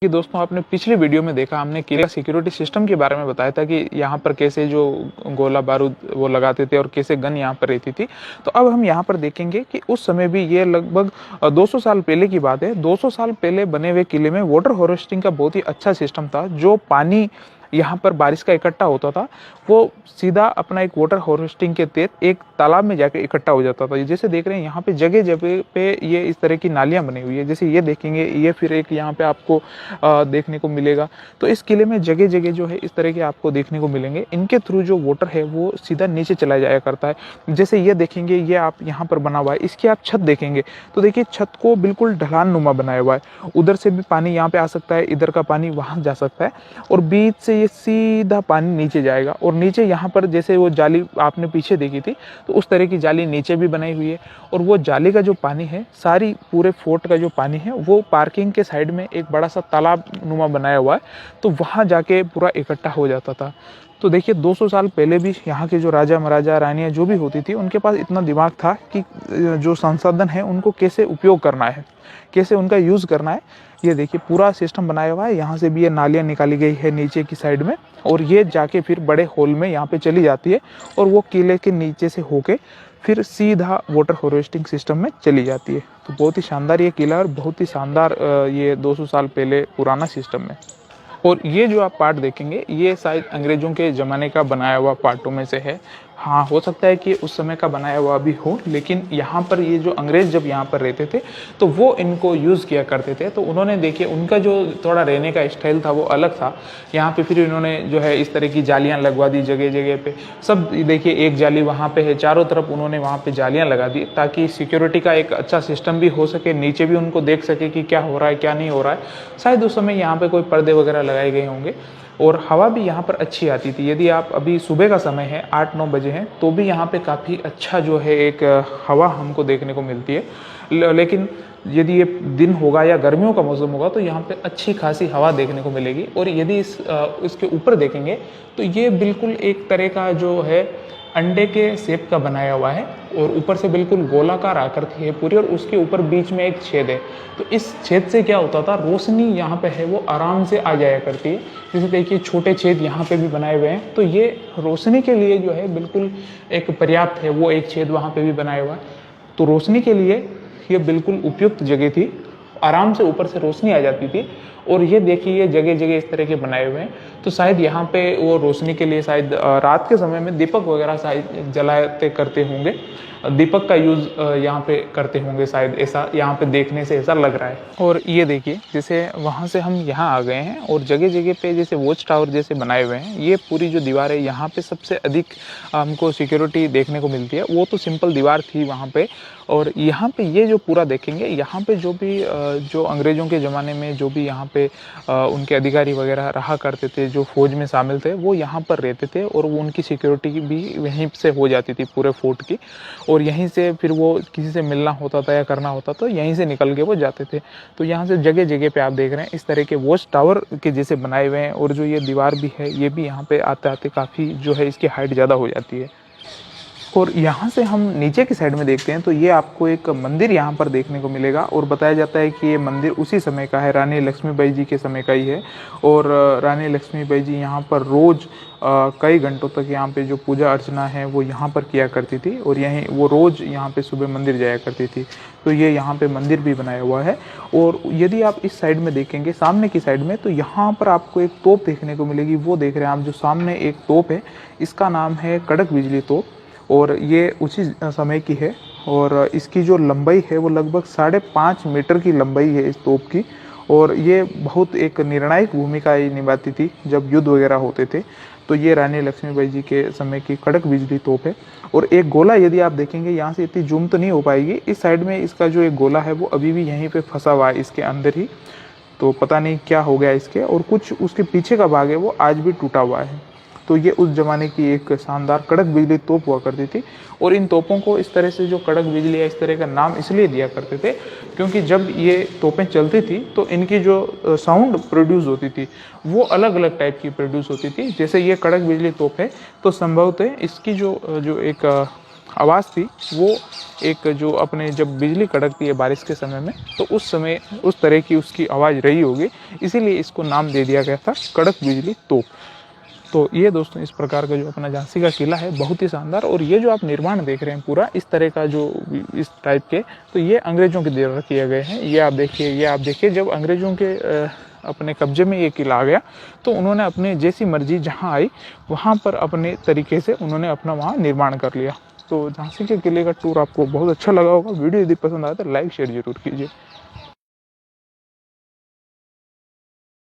कि दोस्तों आपने पिछली वीडियो में देखा, हमने किले का सिक्योरिटी सिस्टम के बारे में बताया था कि यहाँ पर कैसे जो गोला बारूद वो लगाते थे और कैसे गन यहाँ पर रहती थी। तो अब हम यहाँ पर देखेंगे कि उस समय भी ये लगभग 200 साल पहले की बात है। 200 साल पहले बने हुए किले में वाटर हार्वेस्टिंग का बहुत ही अच्छा सिस्टम था। जो पानी यहाँ पर बारिश का इकट्ठा होता था वो सीधा अपना एक वाटर हार्वेस्टिंग के तहत एक तालाब में जाके इकट्ठा हो जाता था। जैसे देख रहे हैं यहाँ पे जगह जगह पे ये इस तरह की नालियाँ बनी हुई है। जैसे ये देखेंगे, ये फिर एक यहाँ पे आपको देखने को मिलेगा। तो इस किले में जगह जगह जो है इस तरह के आपको देखने को मिलेंगे। इनके थ्रू जो वाटर है वो सीधा नीचे चला जाया करता है। जैसे ये देखेंगे, ये आप यहाँ पर बना हुआ है, इसकी आप छत देखेंगे तो देखिए छत को बिल्कुल ढलान नुमा बनाया हुआ है। उधर से भी पानी यहाँ पे आ सकता है, इधर का पानी वहाँ जा सकता है और बीच से ये सीधा पानी नीचे जाएगा। और नीचे यहाँ पर जैसे वो जाली आपने पीछे देखी थी तो उस तरह की जाली नीचे भी बनाई हुई है। और वो जाली का जो पानी है, सारी पूरे फोर्ट का जो पानी है वो पार्किंग के साइड में एक बड़ा सा तालाब नुमा बनाया हुआ है, तो वहाँ जाके पूरा इकट्ठा हो जाता था। तो देखिए 200 साल पहले भी यहाँ के जो राजा महाराजा रानियाँ जो भी होती थी उनके पास इतना दिमाग था कि जो संसाधन है उनको कैसे उपयोग करना है, कैसे उनका यूज़ करना है। ये देखिए पूरा सिस्टम बनाया हुआ है। यहाँ से भी ये नालियाँ निकाली गई है नीचे की साइड में और ये जाके फिर बड़े होल में यहाँ पे चली जाती है और वो किले के नीचे से होके फिर सीधा वाटर हार्वेस्टिंग सिस्टम में चली जाती है। तो बहुत ही शानदार ये किला और बहुत ही शानदार ये 200 साल पहले पुराना सिस्टम है। और ये जो आप पार्ट देखेंगे ये शायद अंग्रेज़ों के ज़माने का बनाया हुआ पार्टों में से है। हाँ, हो सकता है कि उस समय का बनाया हुआ भी हो, लेकिन यहाँ पर ये जो अंग्रेज़ जब यहाँ पर रहते थे तो वो इनको यूज़ किया करते थे। तो उन्होंने देखिए उनका जो थोड़ा रहने का स्टाइल था वो अलग था। यहाँ पे फिर इन्होंने जो है इस तरह की जालियाँ लगवा दी जगह जगह पे। सब देखिए एक जाली वहाँ पे है, चारों तरफ उन्होंने वहाँ पे जालियाँ लगा दी ताकि सिक्योरिटी का एक अच्छा सिस्टम भी हो सके, नीचे भी उनको देख सके कि क्या हो रहा है क्या नहीं हो रहा है। शायद उस समय यहाँ पे कोई पर्दे वगैरह लगाए गए होंगे और हवा भी यहाँ पर अच्छी आती थी। यदि आप अभी सुबह का समय है, 8-9 बजे हैं, तो भी यहाँ पे काफ़ी अच्छा जो है एक हवा हमको देखने को मिलती है। लेकिन यदि ये दिन होगा या गर्मियों का मौसम होगा तो यहाँ पे अच्छी खासी हवा देखने को मिलेगी। और यदि इसके ऊपर देखेंगे तो ये बिल्कुल एक तरह का जो है अंडे के शेप का बनाया हुआ है और ऊपर से बिल्कुल गोलाकार आकृति है पूरी और उसके ऊपर बीच में एक छेद है। तो इस छेद से क्या होता था, रोशनी यहाँ पे है वो आराम से आ जाया करती है। जैसे देखिए छोटे छेद यहाँ पे भी बनाए हुए हैं, तो ये रोशनी के लिए जो है बिल्कुल एक पर्याप्त है। वो एक छेद वहाँ पे भी बनाया हुआ है, तो रोशनी के लिए ये बिल्कुल उपयुक्त जगह थी। आराम से ऊपर से रोशनी आ जाती थी। और ये देखिए ये जगह जगह इस तरह के बनाए हुए हैं, तो शायद यहाँ पे वो रोशनी के लिए शायद रात के समय में दीपक वगैरह शायद जलाते करते होंगे, दीपक का यूज़ यहाँ पे करते होंगे शायद, ऐसा यहाँ पे देखने से ऐसा लग रहा है। और ये देखिए जैसे वहाँ से हम यहाँ आ गए हैं और जगह जगह पे जैसे वॉच टावर जैसे बनाए हुए हैं। ये पूरी जो दीवार है यहाँ पे सबसे अधिक हमको सिक्योरिटी देखने को मिलती है। वो तो सिंपल दीवार थी वहाँ पे। और यहाँ पे ये जो पूरा देखेंगे, यहाँ पे जो भी जो अंग्रेज़ों के ज़माने में जो भी यहाँ पे उनके अधिकारी वगैरह रहा करते थे, जो फौज में शामिल थे, वो यहाँ पर रहते थे और वो उनकी सिक्योरिटी भी वहीं से हो जाती थी पूरे फोर्ट की। और यहीं से फिर वो किसी से मिलना होता था या करना होता तो यहीं से निकल के वो जाते थे। तो यहाँ से जगह जगह पे आप देख रहे हैं इस तरह के वॉच टावर के जैसे बनाए हुए हैं। और जो ये दीवार भी है ये भी यहाँ पे आते आते काफ़ी जो है इसकी हाइट ज़्यादा हो जाती है। और यहाँ से हम नीचे की साइड में देखते हैं तो ये आपको एक मंदिर यहाँ पर देखने को मिलेगा। और बताया जाता है कि ये मंदिर उसी समय का है, रानी लक्ष्मीबाई जी के समय का ही है। और रानी लक्ष्मीबाई जी यहाँ पर रोज़ कई घंटों तक यहाँ पे जो पूजा अर्चना है वो यहाँ पर किया करती थी। और यहीं वो रोज़ यहाँ पे सुबह मंदिर जाया करती थी। तो ये यहाँ पे मंदिर भी बनाया हुआ है। और यदि आप इस साइड में देखेंगे सामने की साइड में, तो यहाँ पर आपको एक तोप देखने को मिलेगी। वो देख रहे हैं आप जो सामने एक तोप है, इसका नाम है कड़क बिजली तोप। और ये उसी समय की है और इसकी जो लंबाई है वो लगभग 5.5 मीटर की लंबाई है इस तोप की। और ये बहुत एक निर्णायक भूमिका निभाती थी जब युद्ध वगैरह होते थे। तो ये रानी लक्ष्मीबाई जी के समय की कड़क बिजली तोप है। और एक गोला यदि आप देखेंगे, यहाँ से इतनी जूम तो नहीं हो पाएगी, इस साइड में इसका जो एक गोला है वो अभी भी यहीं पे फंसा हुआ है इसके अंदर ही। तो पता नहीं क्या हो गया इसके। और कुछ उसके पीछे का भाग है वो आज भी टूटा हुआ है। तो ये उस ज़माने की एक शानदार कड़क बिजली तोप हुआ करती थी। और इन तोपों को इस तरह से जो कड़क बिजली है इस तरह का नाम इसलिए दिया करते थे क्योंकि जब ये तोपें चलती थी तो इनकी जो साउंड प्रोड्यूस होती थी वो अलग अलग टाइप की प्रोड्यूस होती थी। जैसे ये कड़क बिजली तोप है तो संभवतः इसकी जो एक आवाज़ थी वो एक जो अपने जब बिजली कड़कती है बारिश के समय में, तो उस समय उस तरह की उसकी आवाज़ रही होगी, इसीलिए इसको नाम दे दिया गया था कड़क बिजली तोप। तो ये दोस्तों इस प्रकार का जो अपना झांसी का किला है बहुत ही शानदार। और ये जो आप निर्माण देख रहे हैं पूरा इस तरह का जो इस टाइप के, तो ये अंग्रेज़ों के द्वारा किए गए हैं। ये आप देखिए जब अंग्रेज़ों के अपने कब्जे में ये किला आ गया तो उन्होंने अपने जैसी मर्जी जहाँ आई वहाँ पर अपने तरीके से उन्होंने अपना वहाँ निर्माण कर लिया। तो झांसी के किले का टूर आपको बहुत अच्छा लगा होगा। वीडियो यदि पसंद आया तो लाइक शेयर जरूर कीजिए।